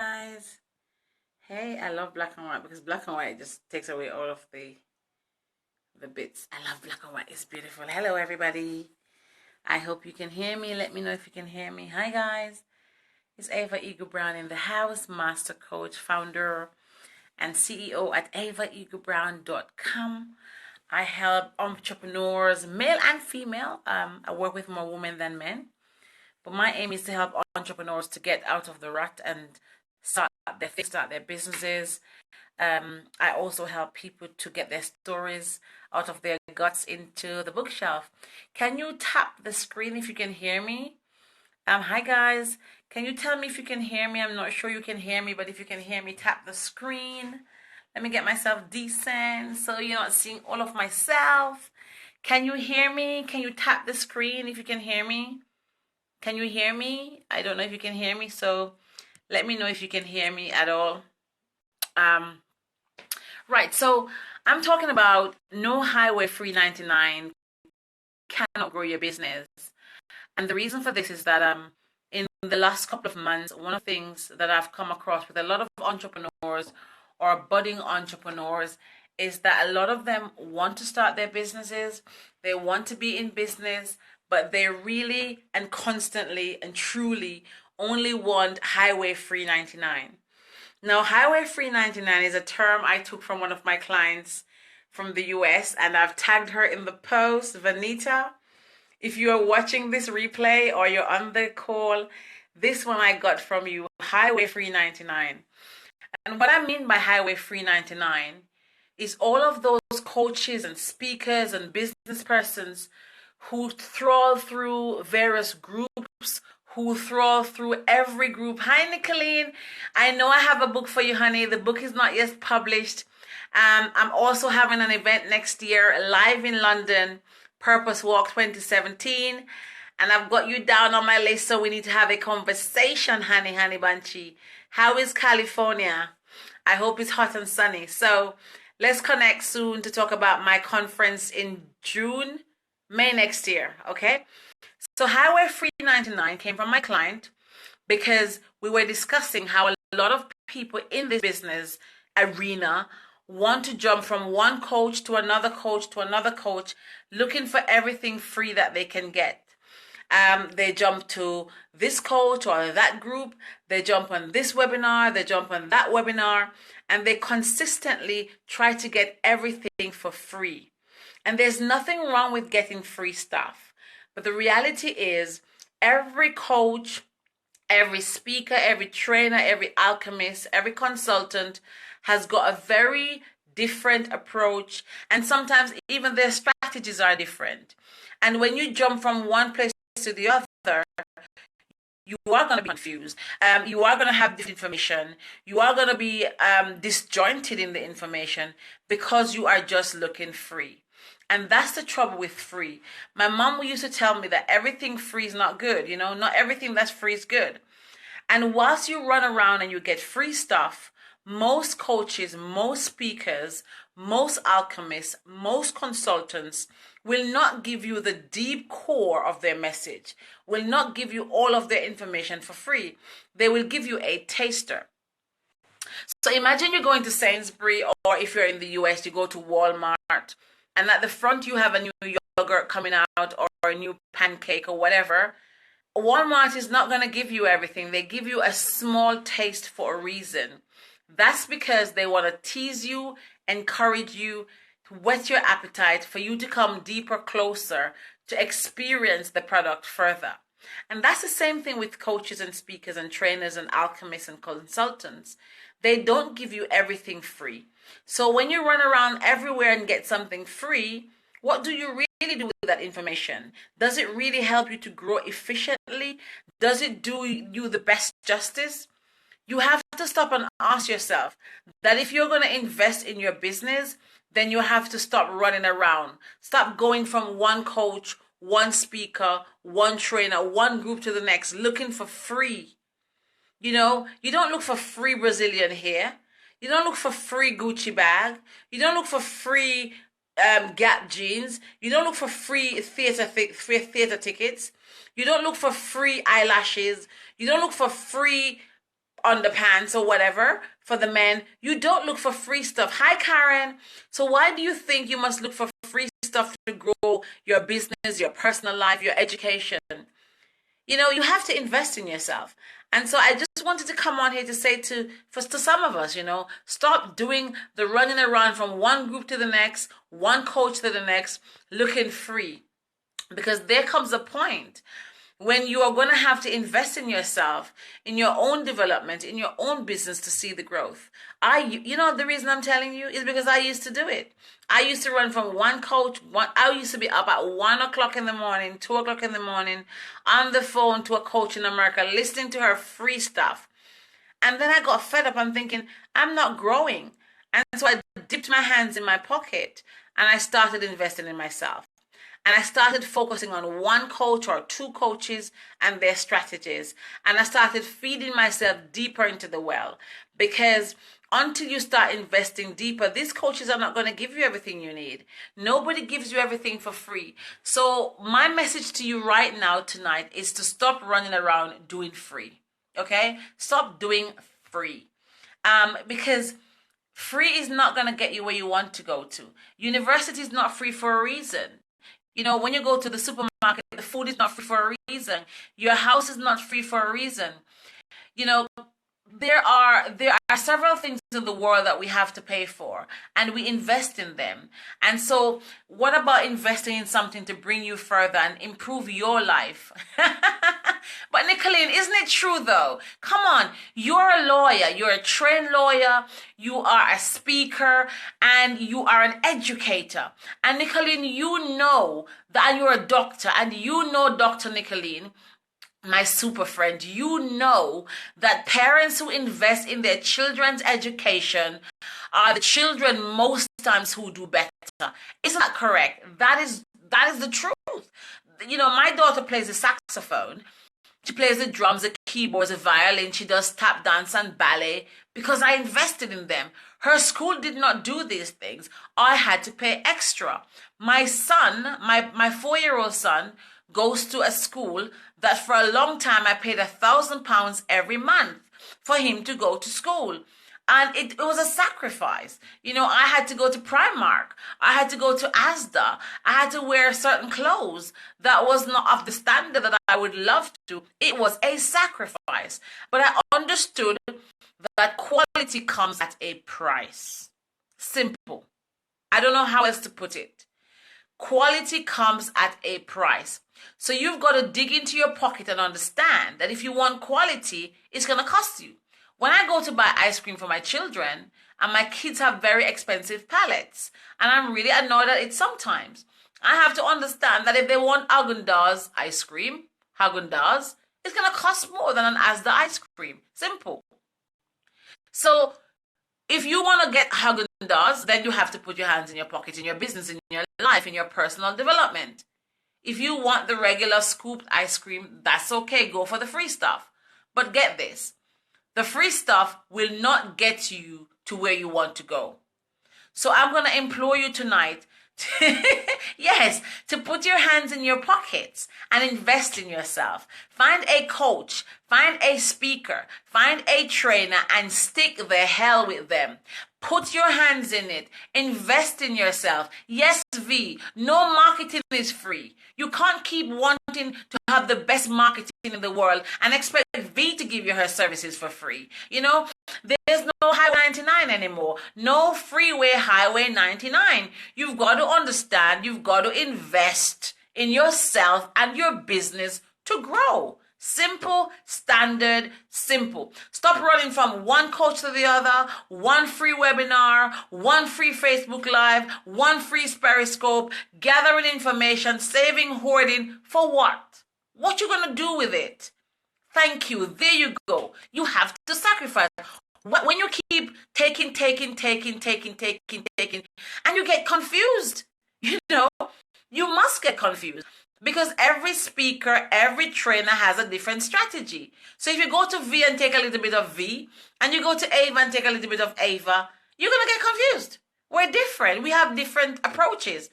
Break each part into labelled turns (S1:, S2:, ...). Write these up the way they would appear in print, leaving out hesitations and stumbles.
S1: guys. Hey, I love black and white because black and white just takes away all of the bits. I love black and white. It's beautiful. Hello everybody. I hope you can hear me. Let me know if you can hear me. Hi guys. It's Ava Eagle Brown in the house, master coach, founder, and CEO at avaeaglebrown.com. I help entrepreneurs, male and female. I work with more women than men. But my aim is to help entrepreneurs to get out of the rut and start their businesses. I also help people to get their stories out of their guts into the bookshelf. Can you tap the screen if you can hear me? Hi guys. Can you tell me if you can hear me? I'm not sure you can hear me, but if you can hear me, tap the screen. Let me get myself decent so you're not seeing all of myself. Can you hear me? Can you tap the screen if you can hear me? Can you hear me? I don't know if you can hear me, so let me know if you can hear me at all. Right, so I'm talking about no highway free 99 cannot grow your business. And the reason for this is that in the last couple of months, one of the things that I've come across with a lot of entrepreneurs or budding entrepreneurs is that a lot of them want to start their businesses, they want to be in business, but they really and constantly and truly only want highway free 99. Now, highway free 99 is a term I took from one of my clients from the US, and I've tagged her in the post. Vanita, if you are watching this replay or you're on the call, this one I got from you, highway free 99. And what I mean by highway free 99 is all of those coaches and speakers and business persons who trawl through various groups, who trawl through every group. Hi, Nicolene. I know I have a book for you, honey. The book is not yet published. I'm also having an event next year live in London, Purpose Walk 2017. And I've got you down on my list, so we need to have a conversation, honey bunchi. How is California? I hope it's hot and sunny. So let's connect soon to talk about my conference in May next year, okay? So Highway Free 99 came from my client because we were discussing how a lot of people in this business arena want to jump from one coach to another coach to another coach, looking for everything free that they can get. They jump to this coach or that group, they jump on this webinar, they jump on that webinar, and they consistently try to get everything for free. And there's nothing wrong with getting free stuff. But the reality is every coach, every speaker, every trainer, every alchemist, every consultant has got a very different approach. And sometimes even their strategies are different. And when you jump from one place to the other, you are going to be confused. You are going to have disinformation. You are going to be disjointed in the information because you are just looking free. And that's the trouble with free. My mom used to tell me that everything free is not good. You know, not everything that's free is good. And whilst you run around and you get free stuff, most coaches, most speakers, most alchemists, most consultants will not give you the deep core of their message, will not give you all of their information for free. They will give you a taster. So imagine you're going to Sainsbury, or if you're in the US, you go to Walmart, and at the front you have a new yogurt coming out or a new pancake or whatever. Walmart is not going to give you everything. They give you a small taste for a reason. That's because they want to tease you, encourage you, to whet your appetite for you to come deeper, closer, to experience the product further. And that's the same thing with coaches and speakers and trainers and alchemists and consultants. They don't give you everything free. So when you run around everywhere and get something free, what do you really do with that information? Does it really help you to grow efficiently? Does it do you the best justice? You have to stop and ask yourself that if you're going to invest in your business, then you have to stop running around. Stop going from one coach, one speaker, one trainer, one group to the next, looking for free. You know, you don't look for free Brazilian hair. You don't look for free Gucci bag. You don't look for free Gap jeans. You don't look for free theater tickets. You don't look for free eyelashes. You don't look for free underpants or whatever for the men. You don't look for free stuff. Hi, Karen. So why do you think you must look for free stuff to grow your business, your personal life, your education? You have to invest in yourself. And so I just wanted to come on here to say to some of us, stop doing the running around from one group to the next, one coach to the next, looking free. Because there comes a point when you are going to have to invest in yourself, in your own development, in your own business to see the growth. The reason I'm telling you is because I used to do it. I used to run from one coach. I used to be up at 1 o'clock in the morning, 2 o'clock in the morning, on the phone to a coach in America, listening to her free stuff. And then I got fed up. I'm thinking, I'm not growing. And so I dipped my hands in my pocket and I started investing in myself. And I started focusing on one coach or two coaches and their strategies. And I started feeding myself deeper into the well. Because until you start investing deeper, these coaches are not going to give you everything you need. Nobody gives you everything for free. So my message to you right now tonight is to stop running around doing free. Okay? Stop doing free. Because free is not going to get you where you want to go to. University is not free for a reason. When you go to the supermarket, the food is not free for a reason. Your house is not free for a reason. There are several things in the world that we have to pay for, and we invest in them. And so what about investing in something to bring you further and improve your life? But Nicolene, isn't it true though? Come on, you're a lawyer, you're a trained lawyer, you are a speaker, and you are an educator. And Nicolene, you know that you're a doctor, and you know, Dr. Nicolene, my super friend, you know that parents who invest in their children's education are the children most times who do better. Isn't that correct? That is the truth. My daughter plays the saxophone. She plays the drums, the keyboards, the violin. She does tap dance and ballet because I invested in them. Her school did not do these things. I had to pay extra. My son, my 4-year-old son, goes to a school that for a long time I paid £1,000 every month for him to go to school. And it was a sacrifice. I had to go to Primark. I had to go to Asda. I had to wear certain clothes that was not of the standard that I would love to. It was a sacrifice. But I understood that quality comes at a price. Simple. I don't know how else to put it. Quality comes at a price. So you've got to dig into your pocket and understand that if you want quality, it's going to cost you. When I go to buy ice cream for my children, and my kids have very expensive palettes, and I'm really annoyed at it sometimes, I have to understand that if they want Haagen-Dazs ice cream, Haagen-Dazs, it's going to cost more than an Asda ice cream. Simple. So if you want to get Haagen-Dazs, then you have to put your hands in your pocket, in your business, in your life, in your personal development. If you want the regular scooped ice cream, that's okay. Go for the free stuff. But get this. The free stuff will not get you to where you want to go. So I'm going to implore you tonight to put your hands in your pockets and invest in yourself. Find a coach, find a speaker, find a trainer, and stick the hell with them. Put your hands in it. Invest in yourself. Yes, V, no marketing is free. You can't keep wanting to have the best marketing in the world and expect V to give you her services for free. There's no Highway 99 anymore. No freeway Highway 99. You've got to understand, you've got to invest in yourself and your business to grow. Simple, standard, simple. Stop running from one coach to the other, one free webinar, one free Facebook Live, one free Periscope, gathering information, saving, hoarding. For what? What you going to do with it? Thank you. There you go. You have to sacrifice. When you keep taking, and you get confused, you must get confused. Because every speaker, every trainer has a different strategy. So if you go to V and take a little bit of V, and you go to Ava and take a little bit of Ava, you're going to get confused. We're different. We have different approaches.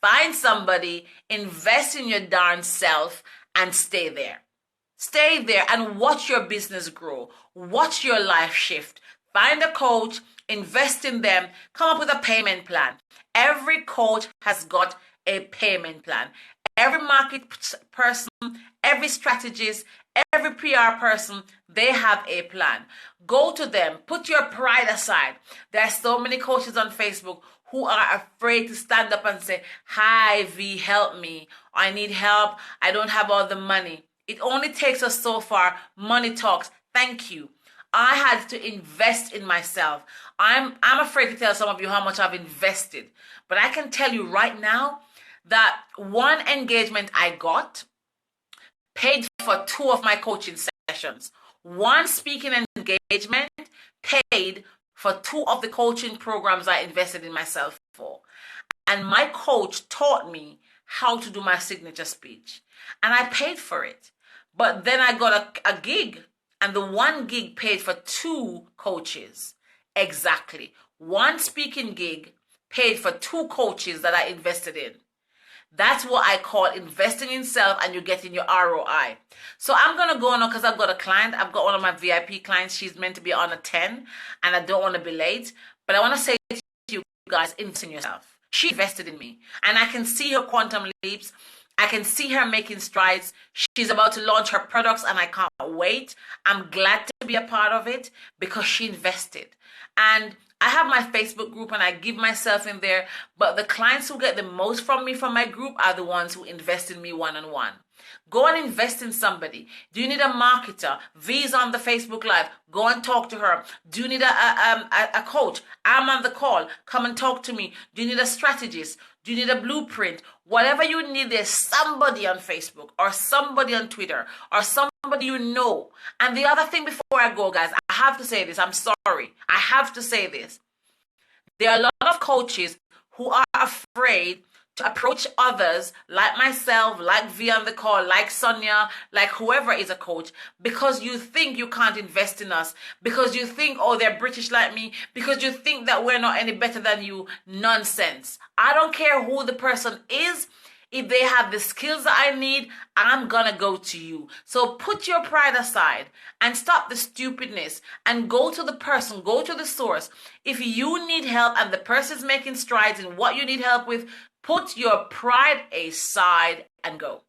S1: Find somebody, invest in your darn self, and stay there. Stay there and watch your business grow. Watch your life shift. Find a coach, invest in them, come up with a payment plan. Every coach has got a payment plan. Every market person, every strategist, every PR person, they have a plan. Go to them. Put your pride aside. There are so many coaches on Facebook who are afraid to stand up and say, "Hi, V, help me. I need help. I don't have all the money." It only takes us so far. Money talks. Thank you. I had to invest in myself. I'm afraid to tell some of you how much I've invested. But I can tell you right now that one engagement I got paid for 2 of my coaching sessions. One speaking engagement paid for 2 of the coaching programs I invested in myself for. And my coach taught me how to do my signature speech. And I paid for it. But then I got a gig, and the one gig paid for 2 coaches. Exactly. One speaking gig paid for 2 coaches that I invested in. That's what I call investing in self, and you're getting your ROI. So I'm going to go on because I've got a client. I've got one of my VIP clients. She's meant to be on a 10, and I don't want to be late. But I want to say to you guys, invest in yourself. She invested in me, and I can see her quantum leaps. I can see her making strides. She's about to launch her products, and I can't wait. I'm glad to be a part of it because she invested. And I have my Facebook group and I give myself in there, but the clients who get the most from me from my group are the ones who invest in me one-on-one. Go and invest in somebody. Do you need a marketer? V's on the Facebook Live. Go and talk to her. Do you need a coach? I'm on the call. Come and talk to me. Do you need a strategist? Do you need a blueprint? Whatever you need, there's somebody on Facebook or somebody on Twitter or somebody you know. And the other thing before I go, guys, I have to say this. I'm sorry. I have to say this. There are a lot of coaches who are afraid to approach others like myself, like V on the call, like Sonia, like whoever is a coach, because you think you can't invest in us, because you think, oh, they're British like me, because you think that we're not any better than you. Nonsense. I don't care who the person is. If they have the skills that I need, I'm gonna go to you. So put your pride aside and stop the stupidness and go to the person, go to the source. If you need help and the person's making strides in what you need help with, put your pride aside and go.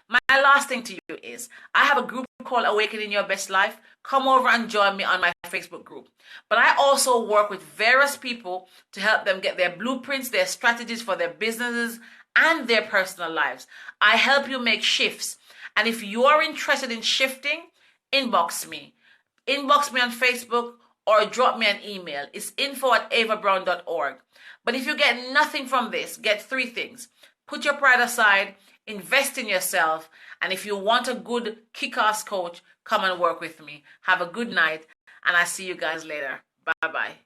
S1: My last thing to you is, I have a group called Awakening Your Best Life. Come over and join me on my Facebook group. But I also work with various people to help them get their blueprints, their strategies for their businesses and their personal lives. I help you make shifts. And if you are interested in shifting, inbox me. Inbox me on Facebook or drop me an email. It's info@avabrown.org. But if you get nothing from this, get 3 things. Put your pride aside, invest in yourself, and if you want a good kick-ass coach, come and work with me. Have a good night, and I'll see you guys later. Bye-bye.